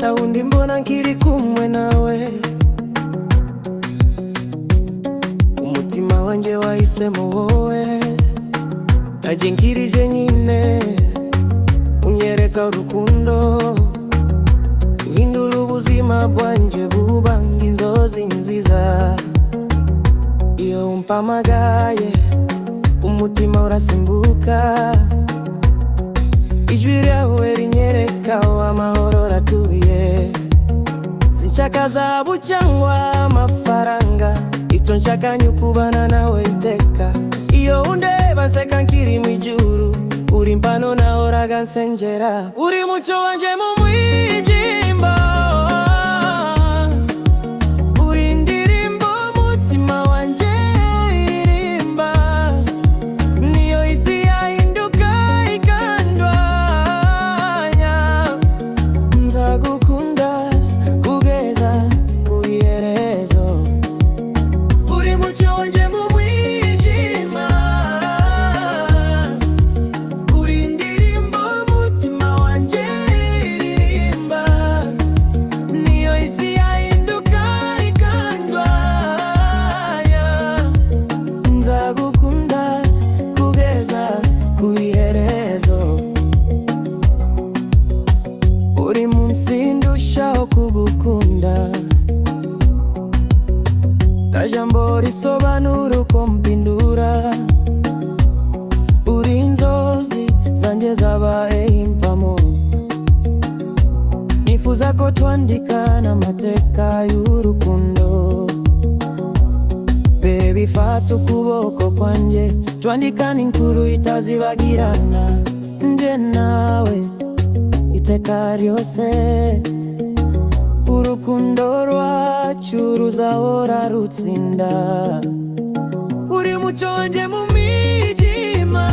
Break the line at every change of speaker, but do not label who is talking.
naundi mbona nkiri kumwe nawe. Umutima wanje wahisemo wowe, naje nkirije nyine unyereka urukundo, uhindura ubuzima bwanje bubanga inzozi nziza. Iyo umpamagaye umutima urasimbuka, ijwi ryawe rinyereka amahoro ratuye. Sinshaka zahabu cyangwa amafaranga, icyo nshaka ni ukubana nawe iteka. Iyo undeba nseka nkiri mu ijuru, uri impano nahoraga nsengera. Uri mucyo wanje mu mwijima, uri indirimbo umutima wanje uririmba. Niyo isi yahinduka ikandwanya, nzagukunda kugeza ku iherezo. Uri mucyo wanje mu mwijima, uri indirimbo umutima wanje uririmba. Niyo isi yahinduka ikandwanya, nzagukunda kugeza ku iherezo. Buri munsi ndushaho kugukunda, nta jambo risobanura uko mpindura. Uri inzozi zanjye zabaye impamo, nifuza ko twandikana amateka y'urukundo. Baby fata ukuboko kwanjye, twandikane inkuru itazibagirana, nje nawe iteka ryose. Urukundo rwacu ruzahora rutsinda. Uri mucyo wanje mu mwijima,